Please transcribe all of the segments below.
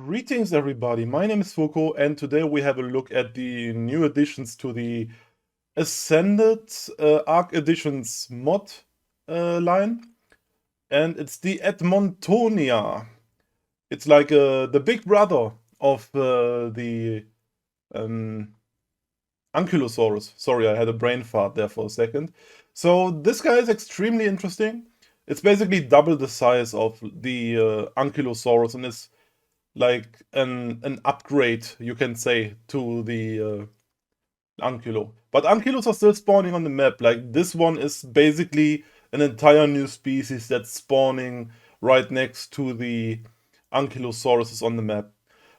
Greetings everybody, my name is Foucault and today we have a look at the new additions to the Ascended Arc Editions mod line, and it's the Edmontonia. It's like the big brother of the Ankylosaurus. Sorry, I had a brain fart there for a second. So this guy is extremely interesting. It's basically double the size of the Ankylosaurus and is like an upgrade, you can say, to the Ankylo. But Ankylos are still spawning on the map. Like, this one is basically an entire new species that's spawning right next to the Ankylosauruses on the map.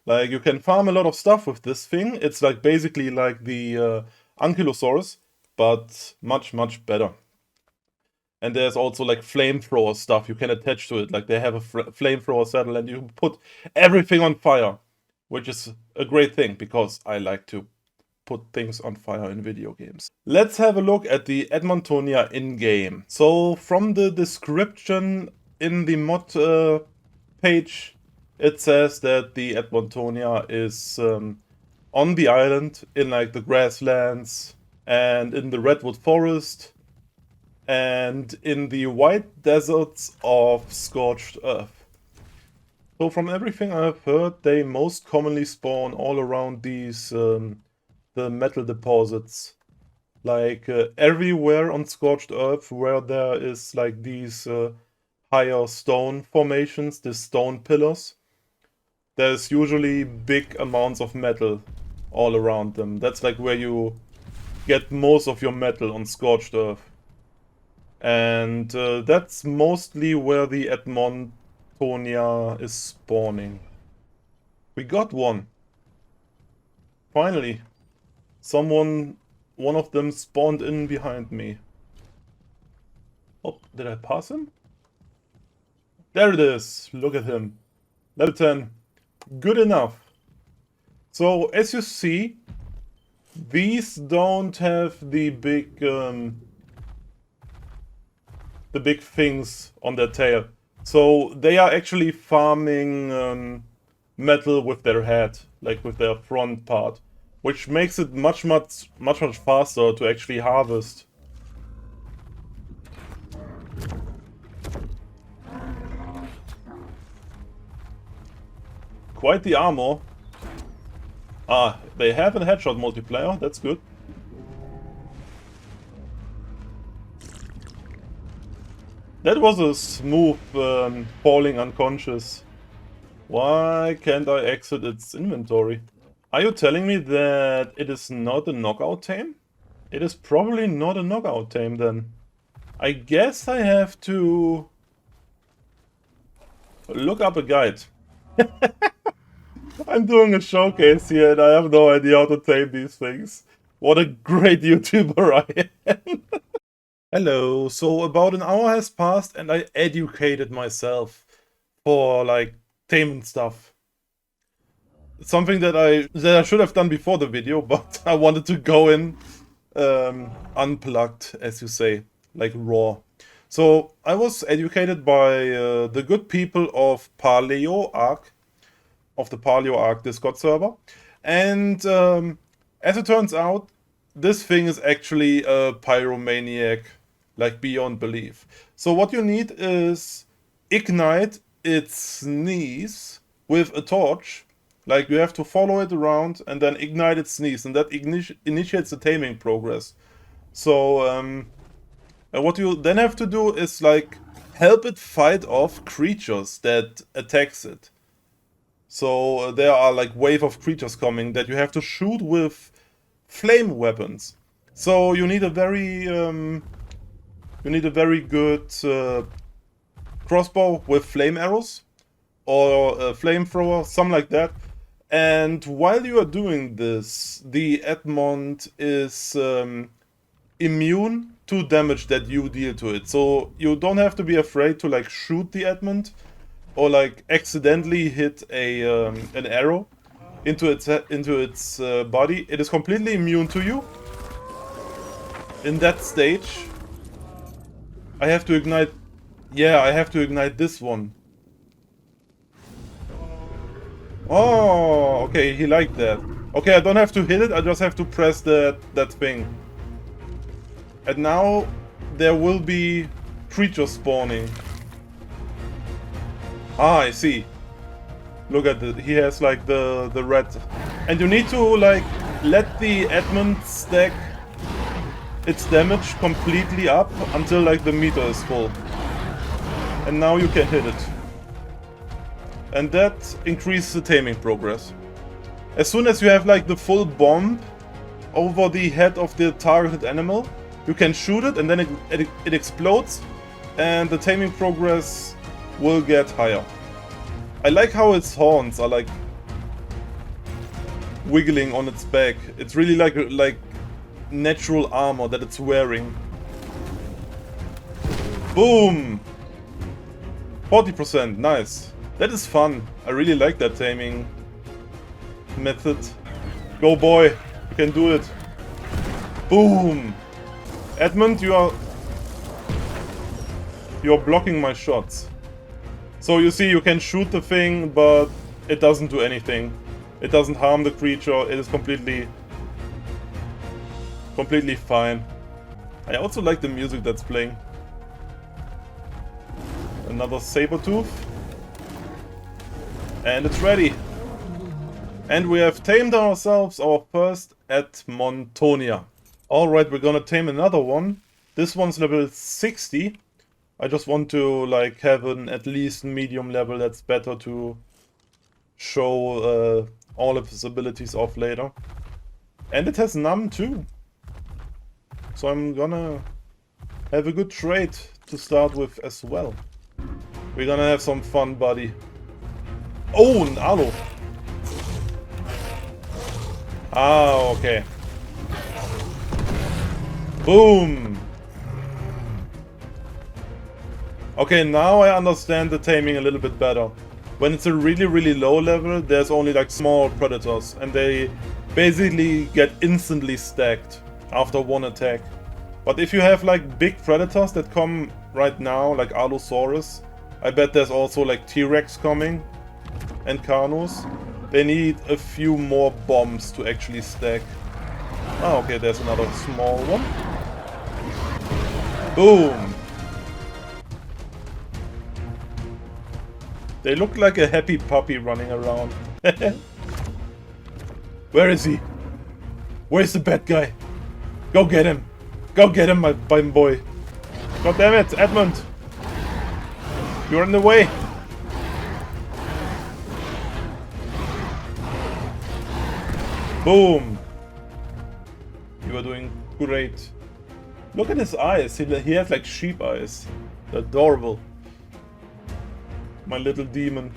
Like, you can farm a lot of stuff with this thing. It's like basically like the Ankylosaurus, but much, much better. And there's also like flamethrower stuff you can attach to it. Like they have a flamethrower saddle and you put everything on fire, which is a great thing because I like to put things on fire in video games. Let's have a look at the Edmontonia in-game. So from the description in the mod page, it says that the Edmontonia is on the island in like the grasslands and in the redwood forest and in the white deserts of scorched earth. So from everything I've heard, they most commonly spawn all around these the metal deposits. Like everywhere on scorched earth where there is like these higher stone formations, the stone pillars, there's usually big amounts of metal all around them. That's like where you get most of your metal on scorched earth. And that's mostly where the Edmontonia is spawning. We got one. Finally. One of them spawned in behind me. Oh, did I pass him? There it is. Look at him. Level 10. Good enough. So, as you see, these don't have the big things on their tail. So they are actually farming metal with their head, like with their front part, which makes it much faster to actually harvest. Quite the armor. Ah, they have a headshot multiplier, that's good. That was a smooth falling unconscious. Why can't I exit its inventory? Are you telling me that it is not a knockout tame? It is probably not a knockout tame then. I guess I have to look up a guide. I'm doing a showcase here and I have no idea how to tame these things. What a great YouTuber I am. Hello, so about an hour has passed and I educated myself for like taming stuff. It's something that I should have done before the video, but I wanted to go in unplugged, as you say, like raw. So I was educated by the good people of Paleo Arc, of the Paleo Arc Discord server, and as it turns out, this thing is actually a pyromaniac, like beyond belief. So what you need is ignite its sneeze with a torch. Like you have to follow it around and then ignite its sneeze, and that initiates the taming progress. So what you then have to do is like help it fight off creatures that attacks it. So there are like wave of creatures coming that you have to shoot with flame weapons. So you need a very good crossbow with flame arrows or a flamethrower, something like that. And while you are doing this, the Edmont is immune to damage that you deal to it. So you don't have to be afraid to like shoot the Edmont or like accidentally hit an arrow into its body. It is completely immune to you. In that stage, I have to ignite. Yeah, I have to ignite this one. Oh, okay, he liked that. Okay, I don't have to hit it, I just have to press that thing. And now there will be creatures spawning. Ah, I see. Look at it, he has like the red. And you need to like let the admin stack its damage completely up until like the meter is full. And now you can hit it. And that increases the taming progress. As soon as you have like the full bomb over the head of the targeted animal, you can shoot it and then it explodes and the taming progress will get higher. I like how its horns are like wiggling on its back. It's really like natural armor that it's wearing. Boom! 40%, nice. That is fun. I really like that taming method. Go boy, you can do it. Boom! Edmund, you're blocking my shots. So you see, you can shoot the thing, but it doesn't do anything. It doesn't harm the creature. It is completely fine. I also like the music that's playing. Another saber tooth. And it's ready. And we have tamed ourselves our first Edmontonia. Alright, we're gonna tame another one. This one's level 60. I just want to like have an at least medium level that's better to show all of his abilities off later. And it has num too. So I'm gonna have a good trait to start with as well. We're gonna have some fun, buddy. Oh, an aloe. Ah, okay. Boom. Okay, now I understand the taming a little bit better. When it's a really low level, there's only like small predators and they basically get instantly stacked after one attack. But if you have like big predators that come right now, like Allosaurus, I bet there's also like T-Rex coming and Carnos. They need a few more bombs to actually stack. Oh, okay, there's another small one. Boom! They look like a happy puppy running around. Where is he? Where's the bad guy? Go get him! Go get him, my boy! God damn it, Edmund! You're in the way! Boom! You are doing great. Look at his eyes. He has like sheep eyes. They're adorable. My little demon.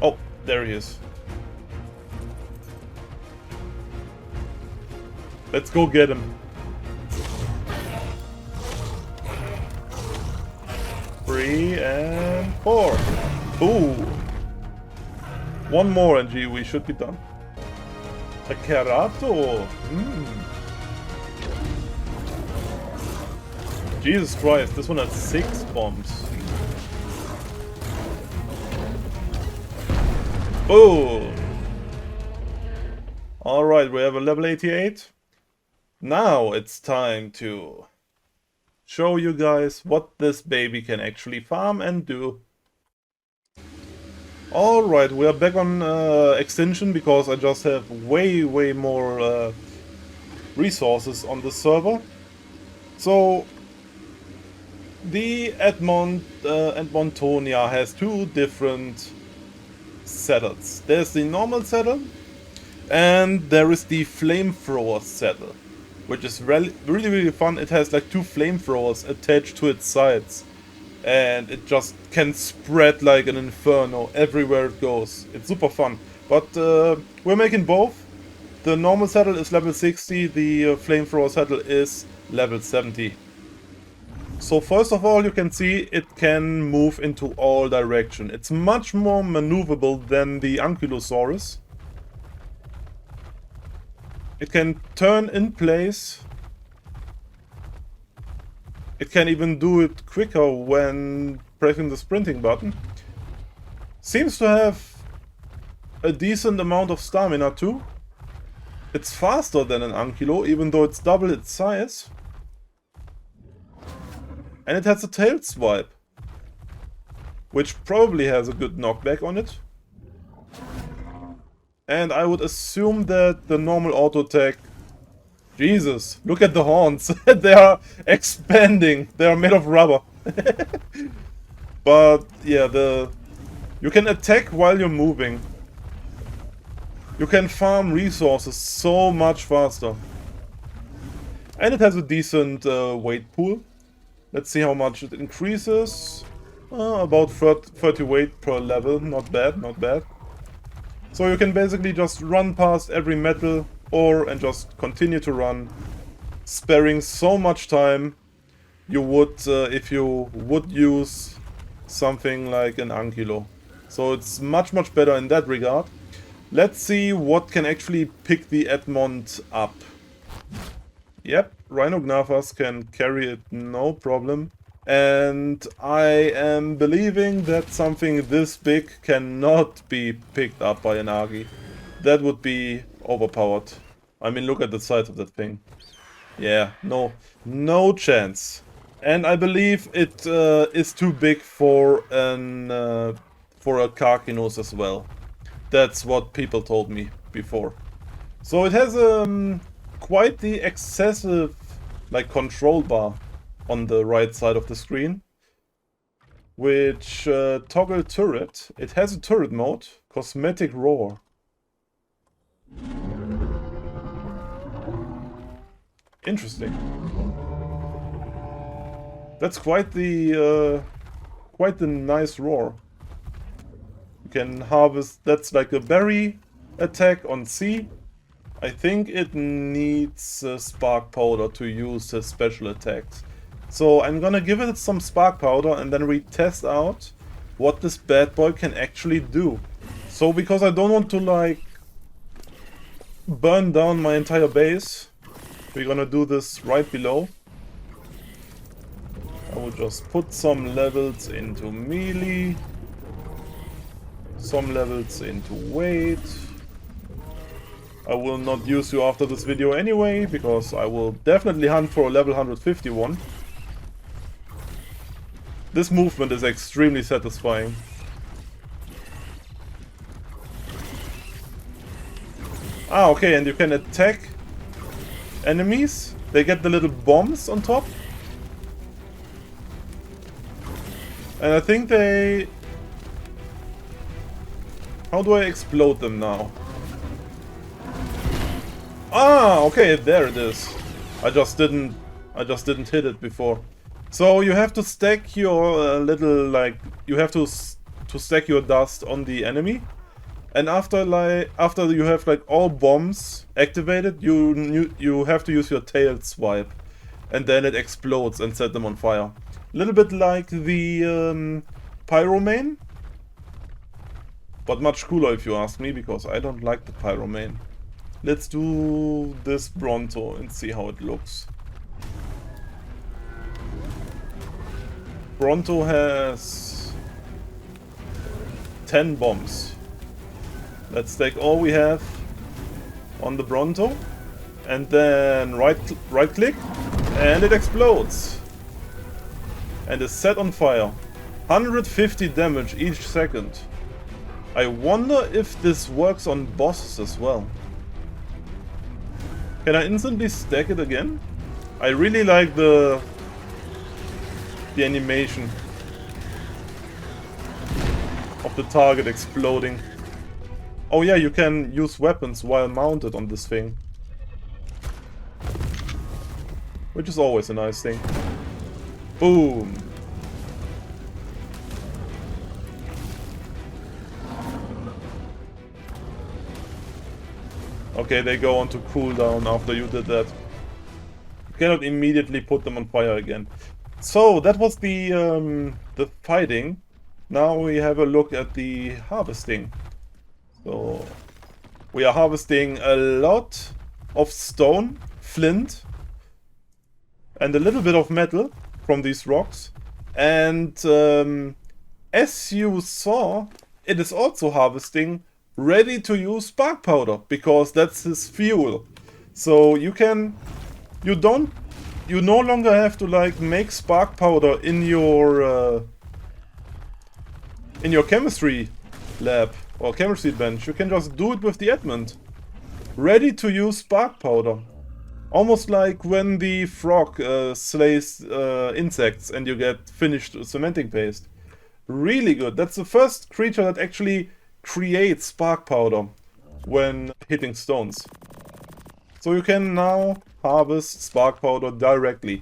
Oh, there he is. Let's go get him. 3 and 4. Ooh. One more and we should be done. A Kerato. Jesus Christ, this one has 6 bombs. Boom! Alright, we have a level 88. Now it's time to show you guys what this baby can actually farm and do. Alright, we are back on extinction because I just have way more resources on the server. So the Edmontonia has 2 different saddles. There's the normal saddle and there is the flamethrower saddle, which is really fun. It has like 2 flamethrowers attached to its sides. And it just can spread like an inferno everywhere it goes. It's super fun. But we're making both. The normal saddle is level 60, the flamethrower saddle is level 70. So first of all, you can see it can move into all directions. It's much more maneuverable than the Ankylosaurus. It can turn in place. It can even do it quicker when pressing the sprinting button. Seems to have a decent amount of stamina too. It's faster than an Ankylo, even though it's double its size. And it has a tail swipe, which probably has a good knockback on it. And I would assume that the normal auto attack... Jesus, look at the horns. They are expanding. They are made of rubber. But yeah, you can attack while you're moving. You can farm resources so much faster. And it has a decent weight pool. Let's see how much it increases. About 30 weight per level. Not bad, not bad. So you can basically just run past every metal ore and just continue to run, sparing so much time you would if you would use something like an Ankylo. So it's much better in that regard. Let's see what can actually pick the Edmont up. Yep, Rhinognafas can carry it no problem. And I am believing that something this big cannot be picked up by an Agi. That would be overpowered. I mean, look at the size of that thing. Yeah, no chance. And I believe it is too big for a Karkinos as well. That's what people told me before. So it has quite the excessive control bar on the right side of the screen, which toggle turret. It has a turret mode, cosmetic roar. Interesting. That's quite the nice roar. You can harvest. That's like a berry attack on C. I think it needs spark powder to use his special attacks. So I'm gonna give it some spark powder and then retest out what this bad boy can actually do. So because I don't want to burn down my entire base, we're gonna do this right below. I will just put some levels into melee, some levels into weight. I will not use you after this video anyway, because I will definitely hunt for a level 151. This movement is extremely satisfying. Ah, okay, and you can attack enemies. They get the little bombs on top. And I think they... How do I explode them now? Ah, okay, there it is. I just didn't hit it before. So you have to stack your you have to stack your dust on the enemy, and after you have all bombs activated, you have to use your tail swipe, and then it explodes and set them on fire. A little bit like the Pyromane, but much cooler if you ask me, because I don't like the Pyromane. Let's do this Bronto and see how it looks. Bronto has 10 bombs. Let's take all we have on the Bronto and then right click and it explodes and is set on fire. 150 damage each second. I wonder if this works on bosses as well. Can I instantly stack it again? I really like the animation of the target exploding. Oh yeah, you can use weapons while mounted on this thing, which is always a nice thing. Boom. Okay, they go on to cooldown after you did that. You cannot immediately put them on fire again. So that was the fighting. Now we have a look at the harvesting. So we are harvesting a lot of stone, flint, and a little bit of metal from these rocks. And as you saw, it is also harvesting ready to use spark powder, because that's his fuel. So you no longer have to like make spark powder in your chemistry lab or chemistry bench. You can just do it with the Edmond. Ready to use spark powder. Almost like when the frog slays insects and you get finished cementing paste. Really good. That's the first creature that actually creates spark powder when hitting stones. So you can now harvest spark powder directly.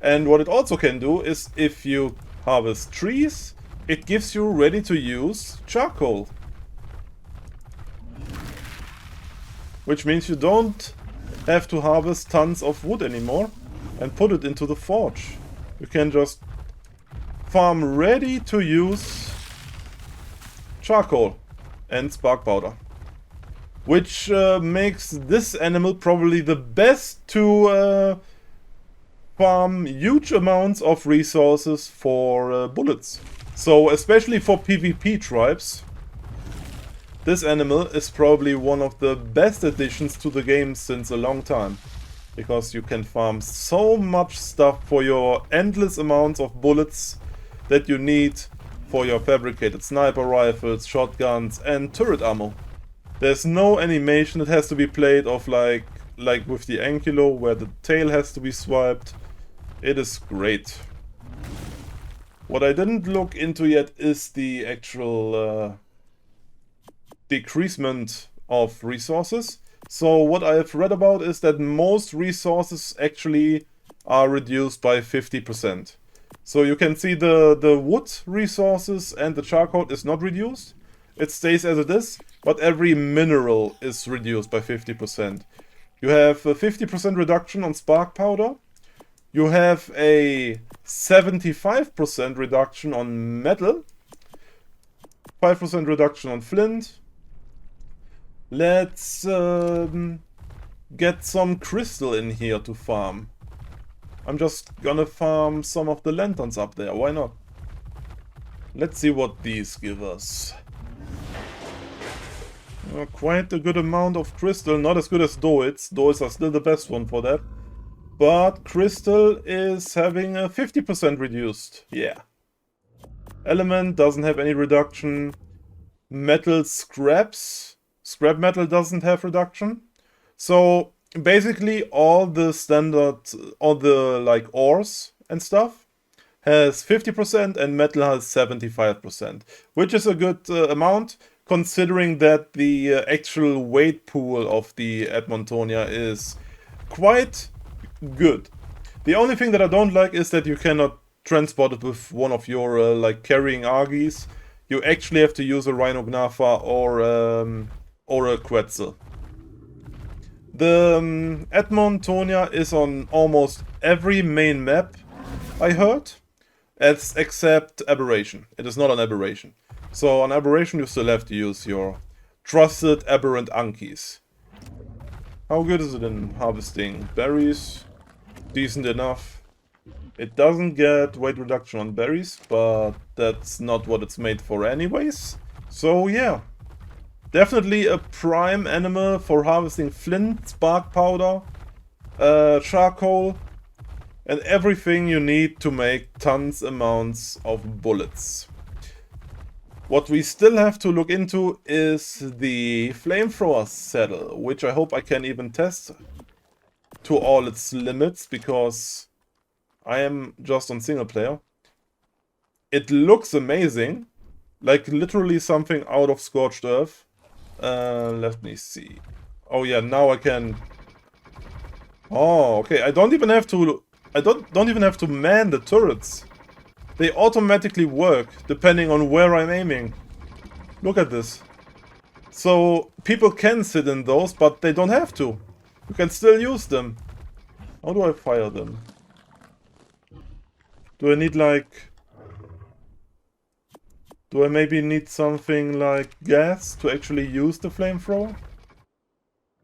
And what it also can do is, if you harvest trees, it gives you ready to use charcoal. Which means you don't have to harvest tons of wood anymore and put it into the forge. You can just farm ready to use charcoal and spark powder. Which makes this animal probably the best to farm huge amounts of resources for bullets. So especially for PvP tribes, this animal is probably one of the best additions to the game since a long time. Because you can farm so much stuff for your endless amounts of bullets that you need for your fabricated sniper rifles, shotguns and turret ammo. There's no animation that has to be played of like with the ankylo, where the tail has to be swiped. It is great. What I didn't look into yet is the actual decreasement of resources. So what I have read about is that most resources actually are reduced by 50%. So you can see the wood resources and the charcoal is not reduced. It stays as it is, but every mineral is reduced by 50%. You have a 50% reduction on spark powder. You have a 75% reduction on metal. 5% reduction on flint. Let's get some crystal in here to farm. I'm just gonna farm some of the lanterns up there, why not? Let's see what these give us. Quite a good amount of crystal, not as good as doits. Doits are still the best one for that. But crystal is having a 50% reduced, yeah. Element doesn't have any reduction. Metal scraps. Scrap metal doesn't have reduction. So basically all the standard, all the like ores and stuff has 50% and metal has 75%. Which is a good amount, considering that the actual weight pool of the Edmontonia is quite good. The only thing that I don't like is that you cannot transport it with one of your like carrying Argies. You actually have to use a Rhino Gnafa or a Quetzal. The Edmontonia is on almost every main map, I heard, except Aberration. It is not an Aberration. So on Aberration you still have to use your trusted aberrant ankies. How good is it in harvesting berries? Decent enough. It doesn't get weight reduction on berries, but that's not what it's made for anyways. So yeah, definitely a prime animal for harvesting flint, spark powder, charcoal, and everything you need to make tons amounts of bullets. What we still have to look into is the flamethrower saddle, which I hope I can even test to all its limits, because I am just on single player. It looks amazing, like literally something out of Scorched Earth. Let me see. Oh yeah, now I can. Oh, okay. I don't even have to. I don't even have to man the turrets. They automatically work depending on where I'm aiming. Look at this. So people can sit in those, but they don't have to. You can still use them. How do I fire them? Do I need like... Do I maybe need something like gas to actually use the flamethrower?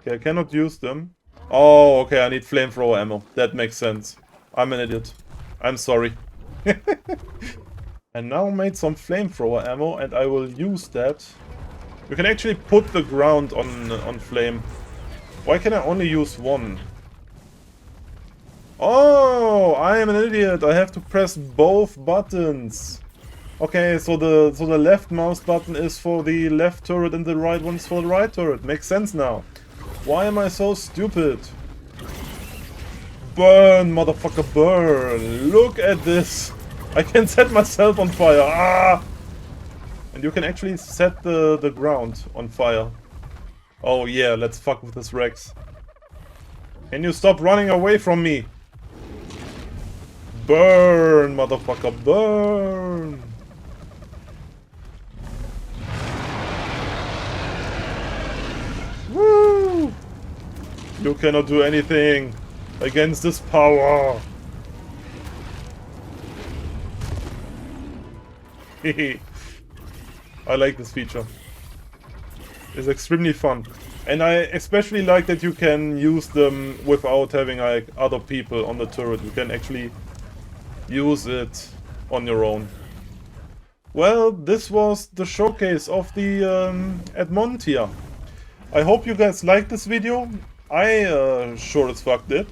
Okay, I cannot use them. Oh, okay, I need flamethrower ammo. That makes sense. I'm an idiot. I'm sorry. I I now made some flamethrower ammo and I will use that. You can actually put the ground on flame. Why can I only use one? Oh, I am an idiot. I have to press both buttons. Okay, so the left mouse button is for the left turret and the right one is for the right turret. Makes sense now. Why am I so stupid? Burn, motherfucker, burn. Look at this. I can set myself on fire. Ah! And you can actually set the ground on fire. Oh yeah, let's fuck with this Rex. Can you stop running away from me? Burn, motherfucker, burn. Woo! You cannot do anything against this power. I like this feature. It's extremely fun. And I especially like that you can use them without having like other people on the turret. You can actually use it on your own. Well, this was the showcase of the Edmontonia. I hope you guys liked this video. I sure as fuck did.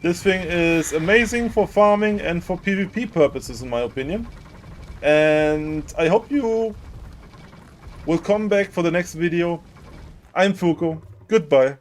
This thing is amazing for farming and for PvP purposes in my opinion. And I hope you will come back for the next video. I'm Fuko. Goodbye.